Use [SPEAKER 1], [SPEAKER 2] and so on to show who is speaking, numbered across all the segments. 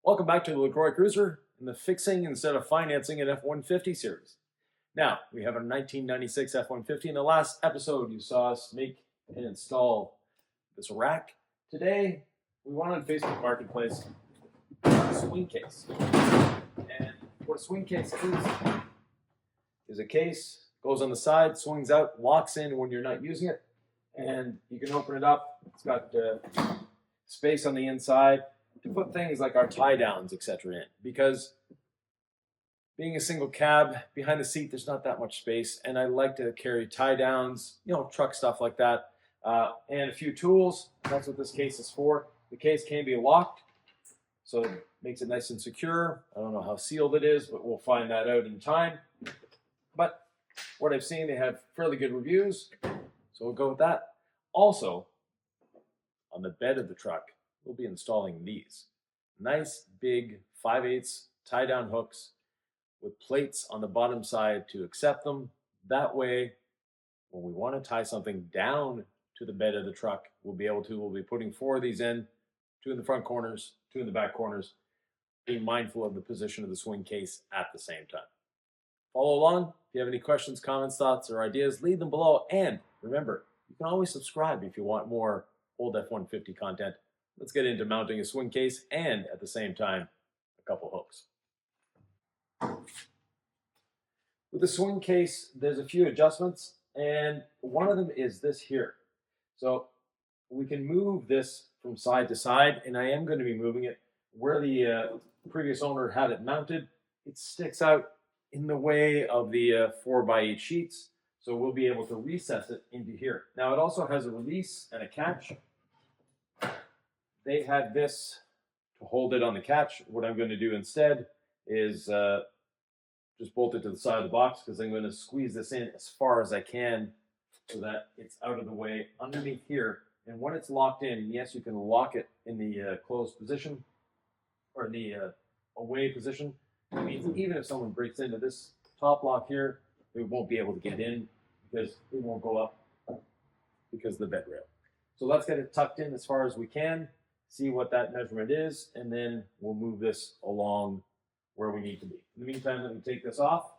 [SPEAKER 1] Welcome back to the Lacroix Cruiser in the Fixing Instead of Financing an F-150 series. Now, we have a 1996 F-150. In the last episode, you saw us make and install this rack. Today, we went on Facebook Marketplace a swing case. And what a swing case is a case, goes on the side, swings out, locks in when you're not using it, and you can open it up. It's got space on the inside to put things like our tie downs, etc. in, because being a single cab behind the seat, there's not that much space, and I like to carry tie downs, truck stuff like that, and a few tools. That's what this case is for. The case can be locked, so it makes it nice and secure. I don't know how sealed it is, but we'll find that out in time. But what I've seen, they have fairly good reviews, so we'll go with that. Also, on the bed of the truck, we'll be installing these nice big 5/8 tie down hooks with plates on the bottom side to accept them. That way, when we want to tie something down to the bed of the truck, we'll be putting 4 of these in, 2 in the front corners, 2 in the back corners, being mindful of the position of the swing case at the same time. Follow along. If you have any questions, comments, thoughts, or ideas, leave them below. And remember, you can always subscribe if you want more old F-150 content. Let's get into mounting a swing case and, at the same time, a couple hooks. With the swing case, there's a few adjustments, and one of them is this here. So we can move this from side to side, and I am going to be moving it where the previous owner had it mounted. It sticks out in the way of the 4x8 sheets, so we'll be able to recess it into here. Now, it also has a release and a catch. They had this to hold it on the catch. What I'm going to do instead is just bolt it to the side of the box, because I'm going to squeeze this in as far as I can so that it's out of the way underneath here. And when it's locked in, yes, you can lock it in the closed position or the away position. That means even if someone breaks into this top lock here, they won't be able to get in because it won't go up because of the bed rail. So let's get it tucked in as far as we can, see what that measurement is, and then we'll move this along where we need to be. In the meantime, let me take this off.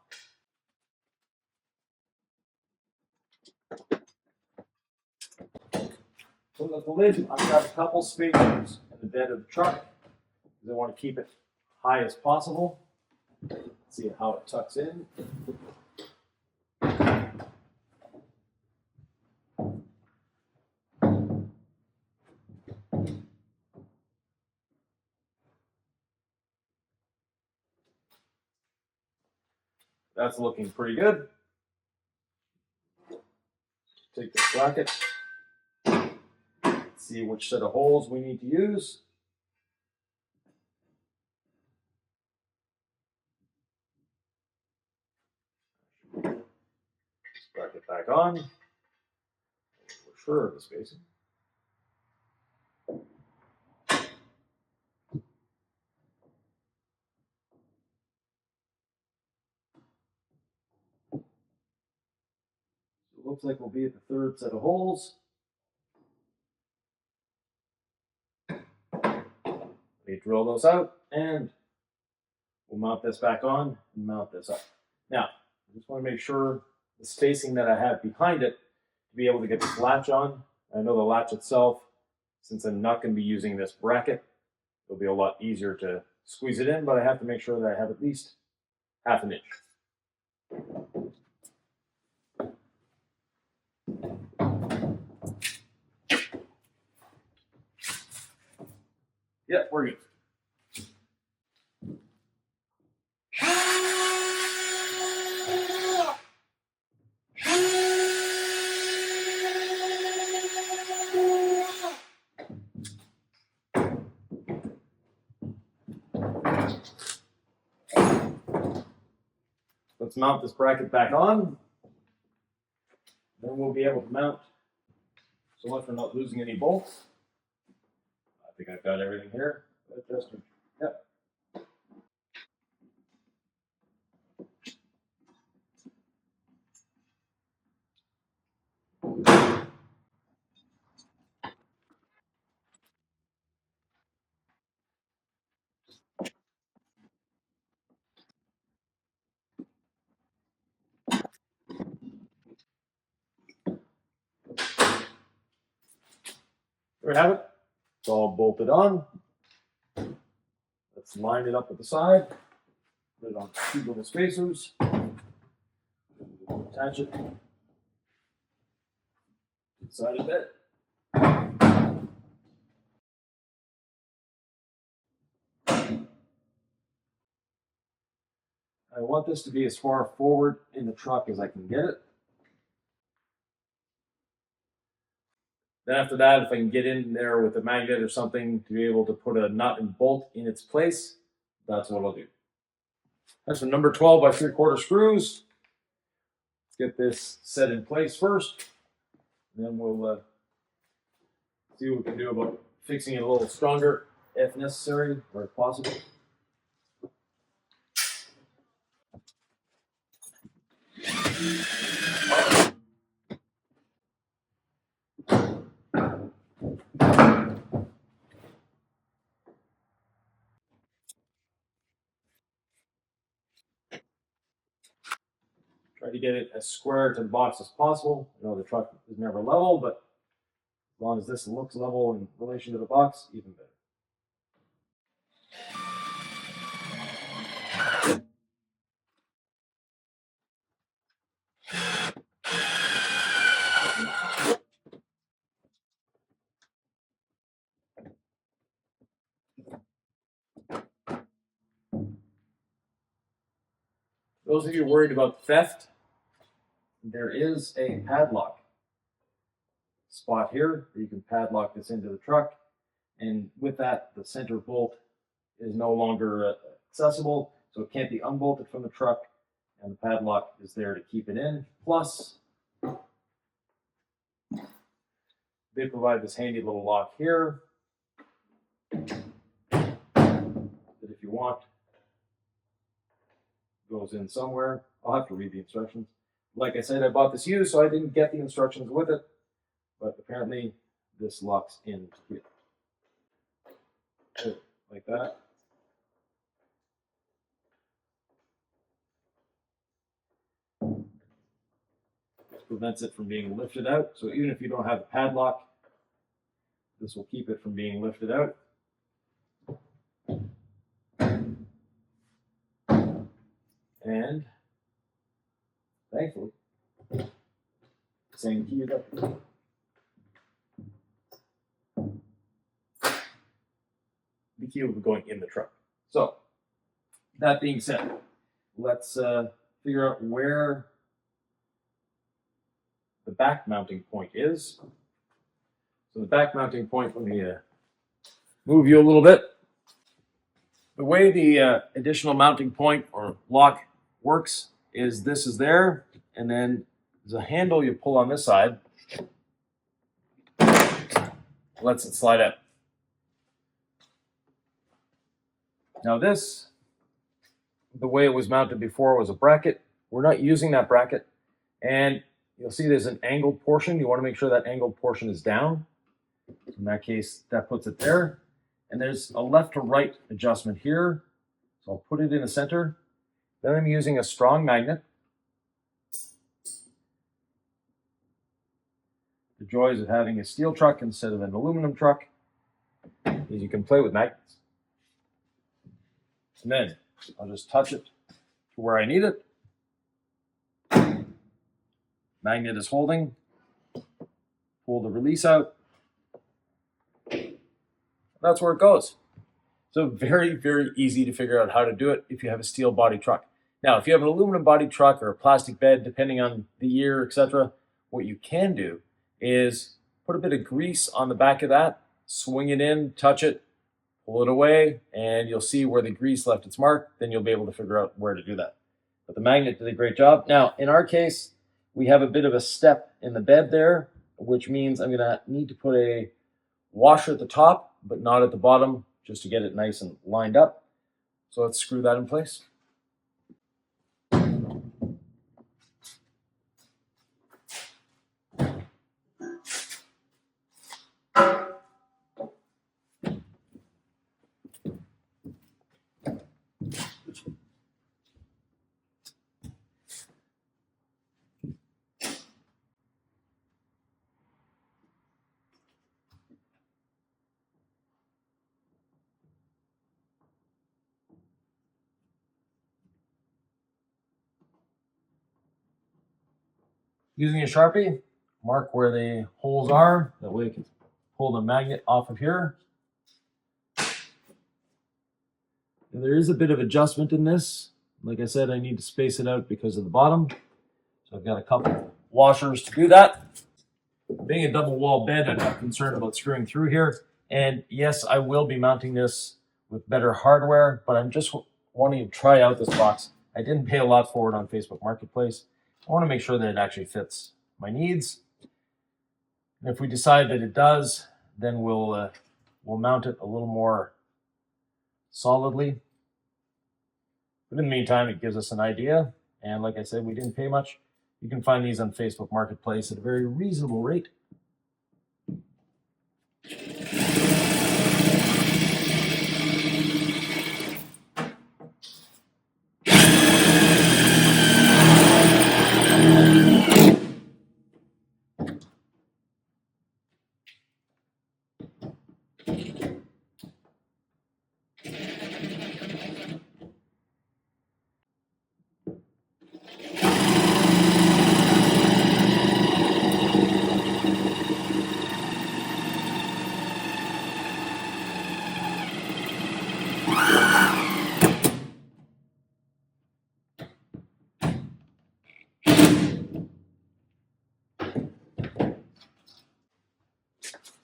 [SPEAKER 1] So at the lid, I've got a couple spacers in the bed of the truck because I want to keep it high as possible. See how it tucks in. That's looking pretty good. Take this bracket, see which set of holes we need to use. This bracket back on. We're sure of the spacing. Looks like we'll be at the 3rd set of holes. We drill those out, and we'll mount this back on and mount this up. Now, I just want to make sure the spacing that I have behind it to be able to get this latch on. I know the latch itself, since I'm not going to be using this bracket, it'll be a lot easier to squeeze it in, but I have to make sure that I have at least 1/2 inch. Yeah, we're good. Let's mount this bracket back on. Then we'll be able to mount, so much for not losing any bolts. I think I've got everything here. Yep. There we have it. It's all bolted on. Let's line it up at the side. Put it on two little spacers. Attach it. Inside a bit. I want this to be as far forward in the truck as I can get it. Then after that, if I can get in there with a magnet or something to be able to put a nut and bolt in its place, that's what I'll do. That's some number 12 by 3/4 screws. Let's get this set in place first. And then we'll see what we can do about fixing it a little stronger if necessary or if possible. Try to get it as square to the box as possible. I know the truck is never level, but as long as this looks level in relation to the box, even better. Those of you worried about theft, there is a padlock spot here where you can padlock this into the truck. And with that, the center bolt is no longer accessible, so it can't be unbolted from the truck, and the padlock is there to keep it in. Plus, they provide this handy little lock here that if you want, goes in somewhere. I'll have to read the instructions. Like I said, I bought this used, so I didn't get the instructions with it, but apparently this locks in here. Like that. This prevents it from being lifted out. So even if you don't have a padlock, this will keep it from being lifted out. And thankfully, same key is up. The key will be going in the truck. So, that being said, let's figure out where the back mounting point is. So the back mounting point, let me move you a little bit. The way the additional mounting point or lock works is this is there, and then there's a handle you pull on this side, lets it slide out. Now this, the way it was mounted before was a bracket. We're not using that bracket, and you'll see there's an angled portion. You want to make sure that angled portion is down. In that case, that puts it there. And there's a left to right adjustment here. So I'll put it in the center. Then I'm using a strong magnet. The joys of having a steel truck instead of an aluminum truck is you can play with magnets. And then I'll just touch it to where I need it. Magnet is holding. Pull the release out. That's where it goes. So very, very easy to figure out how to do it if you have a steel body truck. Now, if you have an aluminum body truck or a plastic bed, depending on the year, etc., what you can do is put a bit of grease on the back of that, swing it in, touch it, pull it away, and you'll see where the grease left its mark. Then you'll be able to figure out where to do that. But the magnet did a great job. Now, in our case, we have a bit of a step in the bed there, which means I'm going to need to put a washer at the top, but not at the bottom, just to get it nice and lined up. So let's screw that in place. Using a Sharpie, mark where the holes are. That way you can pull the magnet off of here. And there is a bit of adjustment in this. Like I said, I need to space it out because of the bottom. So I've got a couple washers to do that. Being a double wall bed, I'm not concerned about screwing through here. And yes, I will be mounting this with better hardware, but I'm just wanting to try out this box. I didn't pay a lot for it on Facebook Marketplace. I want to make sure that it actually fits my needs. And if we decide that it does, then we'll mount it a little more solidly. But in the meantime, it gives us an idea. And like I said, we didn't pay much. You can find these on Facebook Marketplace at a very reasonable rate.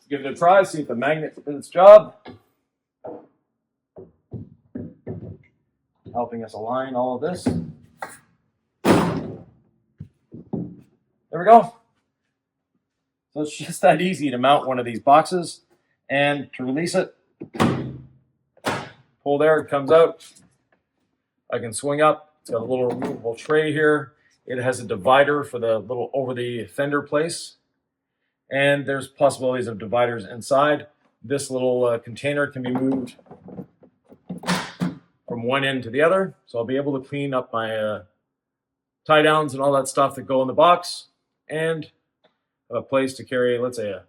[SPEAKER 1] Give it a try, see if the magnet did its job. Helping us align all of this. There we go. So it's just that easy to mount one of these boxes, and to release it, pull there, it comes out. I can swing up. It's got a little removable tray here. It has a divider for the little over the fender place. And there's possibilities of dividers inside. This little container can be moved from one end to the other. So I'll be able to clean up my tie downs and all that stuff that go in the box, and a place to carry, let's say, a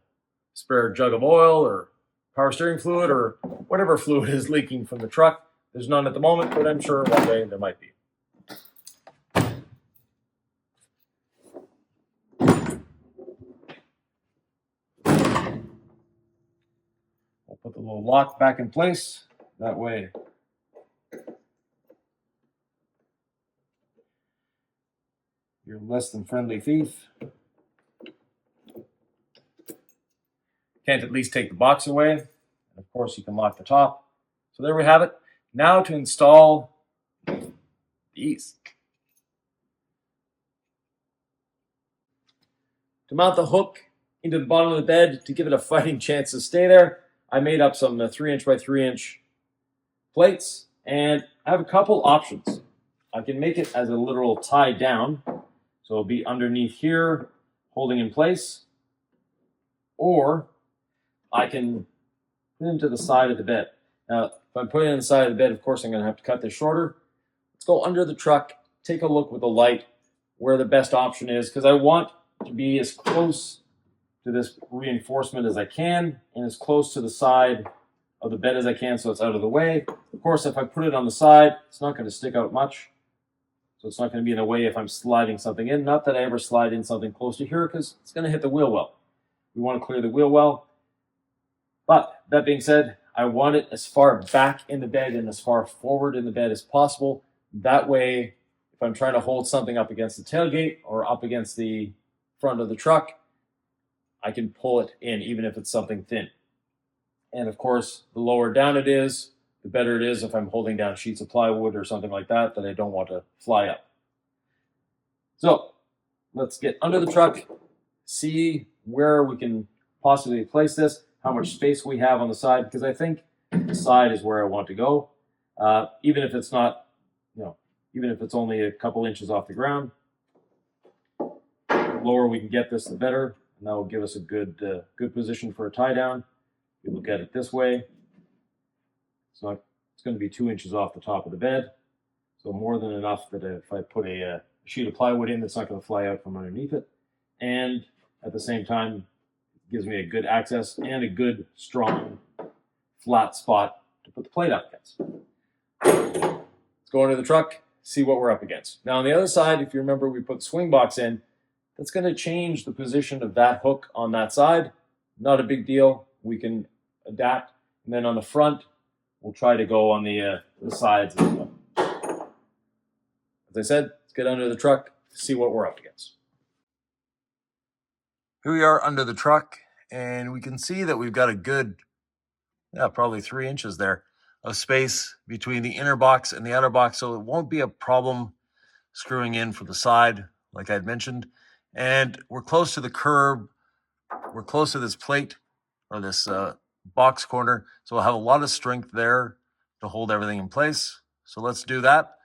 [SPEAKER 1] spare jug of oil or power steering fluid or whatever fluid is leaking from the truck. There's none at the moment, but I'm sure one day there might be. I'll put the little lock back in place. That way you're less than friendly thief. Can't at least take the box away. And of course, you can lock the top. So there we have it. Now to install these. To mount the hook into the bottom of the bed to give it a fighting chance to stay there, I made up some 3" by 3" plates, and I have a couple options. I can make it as a literal tie down, so it'll be underneath here, holding in place, or I can put it into the side of the bed. Now, if I'm putting it on the side of the bed, of course, I'm going to have to cut this shorter. Let's go under the truck, take a look with the light where the best option is, because I want to be as close to this reinforcement as I can and as close to the side of the bed as I can so it's out of the way. Of course, if I put it on the side, it's not going to stick out much. So it's not going to be in the way if I'm sliding something in. Not that I ever slide in something close to here, because it's going to hit the wheel well. We want to clear the wheel well. But that being said, I want it as far back in the bed and as far forward in the bed as possible. That way, if I'm trying to hold something up against the tailgate or up against the front of the truck, I can pull it in, even if it's something thin. And of course, the lower down it is, the better it is if I'm holding down sheets of plywood or something like that I don't want to fly up. So let's get under the truck, see where we can possibly place this, how much space we have on the side, because I think the side is where I want to go. Even if it's not, even if it's only a couple inches off the ground, the lower we can get this, the better. And that will give us a good position for a tie down. You look at it this way. It's going to be 2 inches off the top of the bed. So more than enough that if I put a sheet of plywood in, it's not going to fly out from underneath it. And at the same time, it gives me a good access and a good, strong, flat spot to put the plate up against. Let's go into the truck, see what we're up against. Now on the other side, if you remember, we put the swing box in. That's going to change the position of that hook on that side. Not a big deal. We can adapt. And then on the front, we'll try to go on the sides as well. As I said, let's get under the truck, see what we're up against. Here we are under the truck, and we can see that we've got a good, probably 3 inches there of space between the inner box and the outer box, so it won't be a problem screwing in from the side, like I'd mentioned. And we're close to the curb. We're close to this plate or this box corner, so we'll have a lot of strength there to hold everything in place. So let's do that.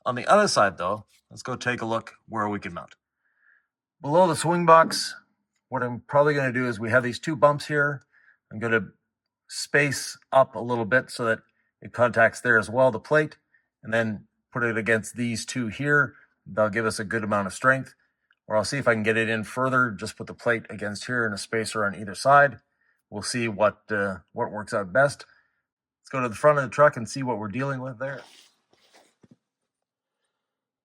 [SPEAKER 1] On the other side, though, let's go take a look where we can mount. Below the swing box, what I'm probably going to do is we have these 2 bumps here. I'm going to space up a little bit so that it contacts there as well, the plate, and then put it against these 2 here. That'll give us a good amount of strength. Or I'll see if I can get it in further, just put the plate against here and a spacer on either side. We'll see what works out best. Let's go to the front of the truck and see what we're dealing with there.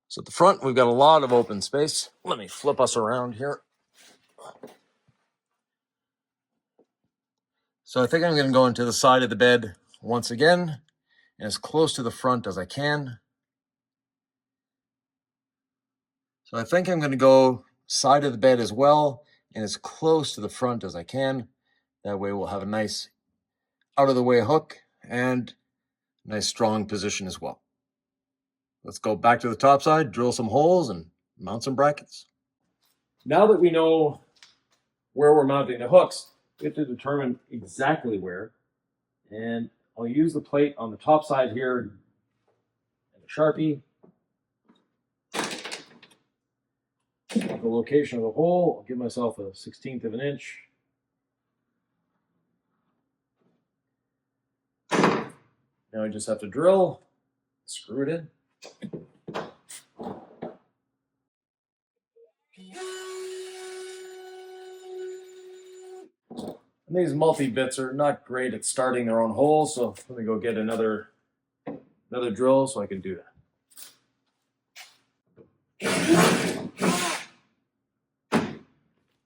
[SPEAKER 1] So at the front, we've got a lot of open space. Let me flip us around here. So I think I'm going to go into the side of the bed once again, and as close to the front as I can. So I think I'm going to go side of the bed as well, and as close to the front as I can. That way we'll have a nice out-of-the-way hook and a nice strong position as well. Let's go back to the top side, drill some holes, and mount some brackets. Now that we know where we're mounting the hooks, we have to determine exactly where. And I'll use the plate on the top side here and a Sharpie. The location of the hole, I'll give myself a 1/16 of an inch. Now I just have to drill, screw it in. And these multi-bits are not great at starting their own holes, so let me go get another drill so I can do that.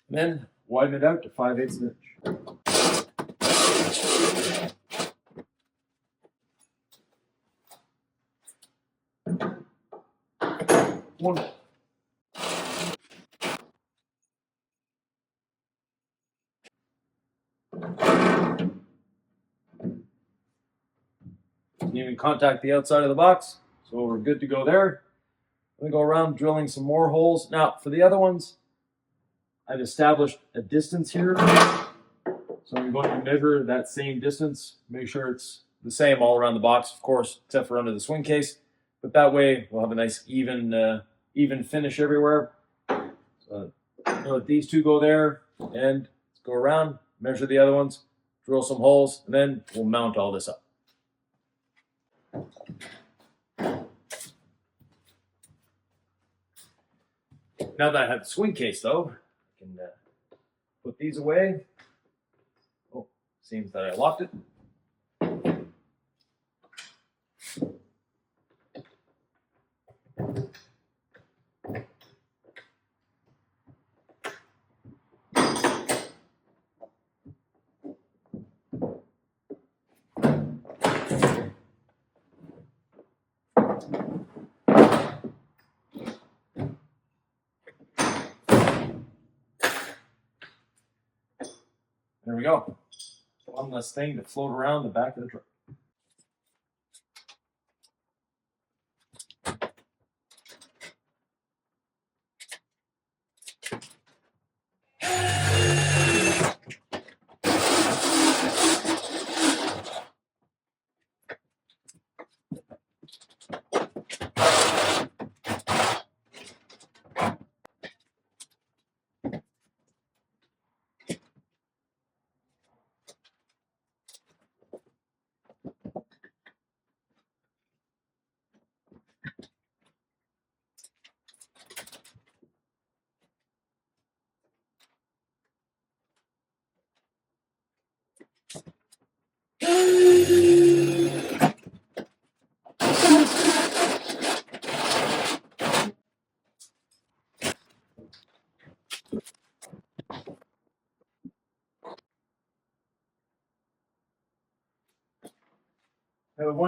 [SPEAKER 1] And then widen it out to 5/8 inch. One. Didn't even contact the outside of the box, so we're good to go there. I'm going to go around drilling some more holes. Now, for the other ones, I've established a distance here. So I'm going to measure that same distance, make sure it's the same all around the box, of course, except for under the swing case. But that way, we'll have a nice even finish everywhere. So let these 2 go there, and let's go around, measure the other ones, drill some holes, and then we'll mount all this up. Now that I have the swing case, though, I can put these away. Oh, seems that I locked it. There we go. One less thing to float around the back of the truck.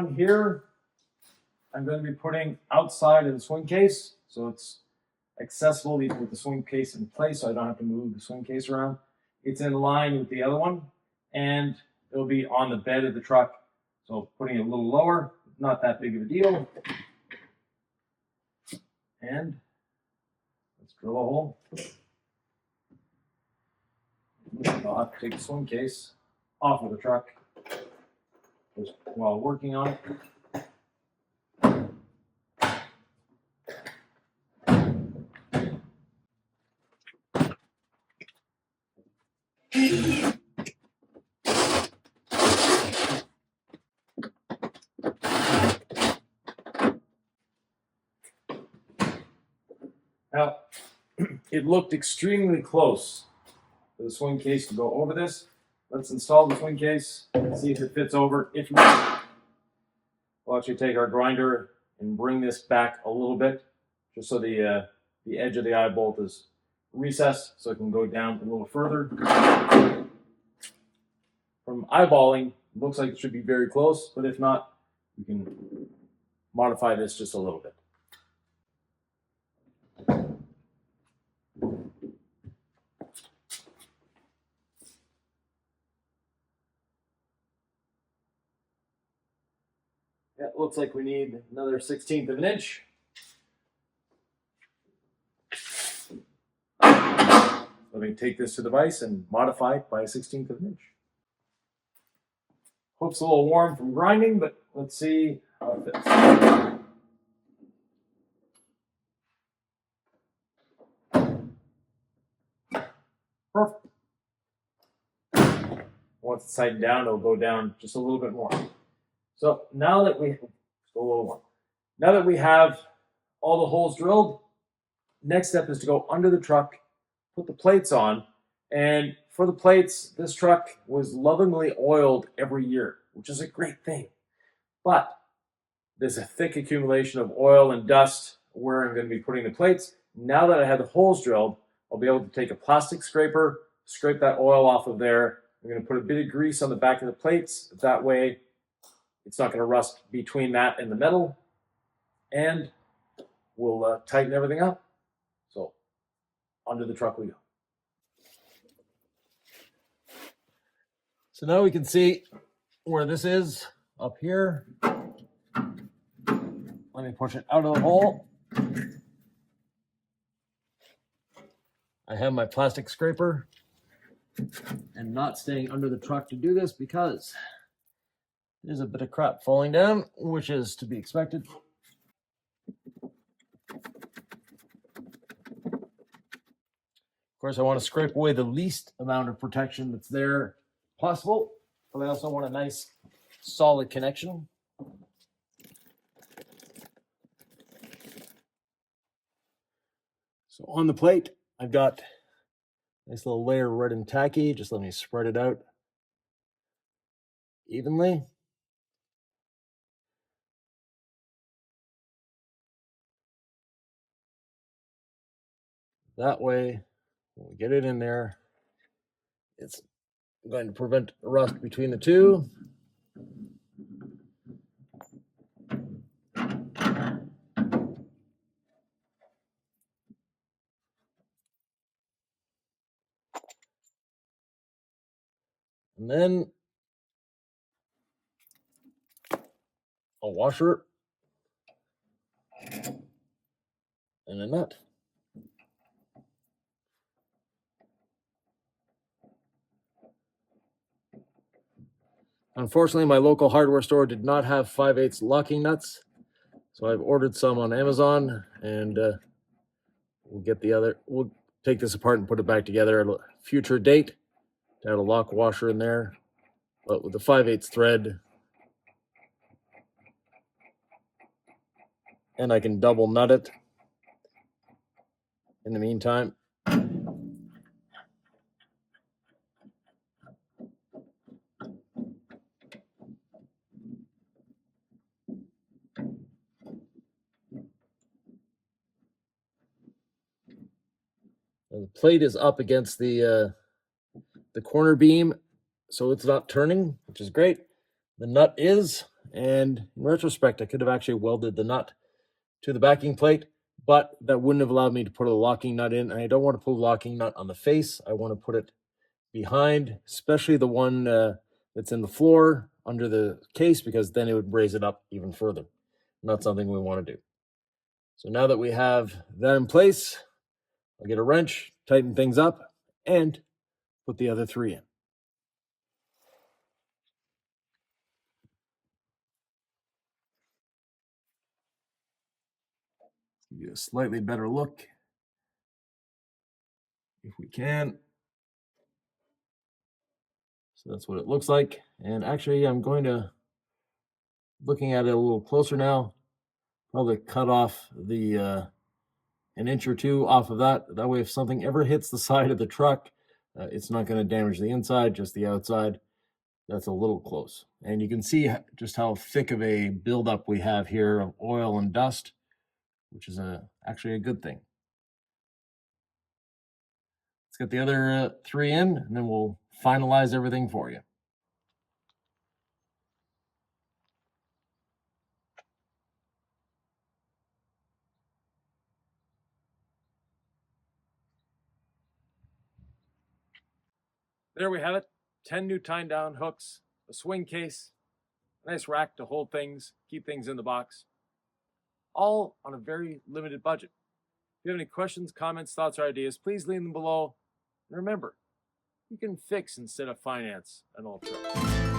[SPEAKER 1] one here, I'm going to be putting outside of the swing case, so it's accessible even with the swing case in place, so I don't have to move the swing case around. It's in line with the other one, and it'll be on the bed of the truck. So putting it a little lower, not that big of a deal. And let's drill a hole. I'll have to take the swing case off of the truck just while working on it. Now, it looked extremely close for the swing case to go over this. Let's install the swing case and see if it fits over. If not, we'll actually take our grinder and bring this back a little bit, just so the edge of the eye bolt is recessed, so it can go down a little further. From eyeballing, it looks like it should be very close, but if not, we can modify this just a little bit. Yeah, it looks like we need another 1/16 of an inch. Let me take this to the vise and modify it by a 1/16 of an inch. Hook's a little warm from grinding, but let's see how it fits. Perfect. Once it's tightened down, it'll go down just a little bit more. So now that we have all the holes drilled, next step is to go under the truck, put the plates on, and for the plates, this truck was lovingly oiled every year, which is a great thing. But there's a thick accumulation of oil and dust where I'm going to be putting the plates. Now that I have the holes drilled, I'll be able to take a plastic scraper, scrape that oil off of there. I'm going to put a bit of grease on the back of the plates. That way, it's not going to rust between that and the metal, and we'll tighten everything up. So, under the truck we go. So now we can see where this is up here. Let me push it out of the hole. I have my plastic scraper and not staying under the truck to do this because there's a bit of crap falling down, which is to be expected. Of course, I want to scrape away the least amount of protection that's there possible, but I also want a nice solid connection. So on the plate, I've got a nice little layer of red and tacky. Just let me spread it out evenly. That way, when we get it in there, it's going to prevent rust between the two. And then a washer and a nut. Unfortunately, my local hardware store did not have 5/8 locking nuts, so I've ordered some on Amazon, and we'll take this apart and put it back together at a future date to add a lock washer in there. But with the 5/8 thread, and I can double nut it in the meantime. The plate is up against the corner beam, so it's not turning, which is great. The nut is, And in retrospect, I could have actually welded the nut to the backing plate, but that wouldn't have allowed me to put a locking nut in. And I don't want to put a locking nut on the face. I want to put it behind, especially the one that's in the floor under the case, because then it would raise it up even further. Not something we want to do. So now that we have that in place, I'll get a wrench, tighten things up, and put the other 3 in. Give you a slightly better look, if we can. So that's what it looks like. And actually, I'm going to, looking at it a little closer now, probably cut off the an inch or 2 off of that. That way, if something ever hits the side of the truck, it's not going to damage the inside, just the outside. That's a little close. And you can see just how thick of a buildup we have here of oil and dust, which is actually a good thing. Let's get the other 3 in, and then we'll finalize everything for you. There we have it. 10 new tying down hooks, a swing case, a nice rack to hold things, keep things in the box, all on a very limited budget. If you have any questions, comments, thoughts, or ideas, please leave them below. And remember, you can fix instead of finance an old truck.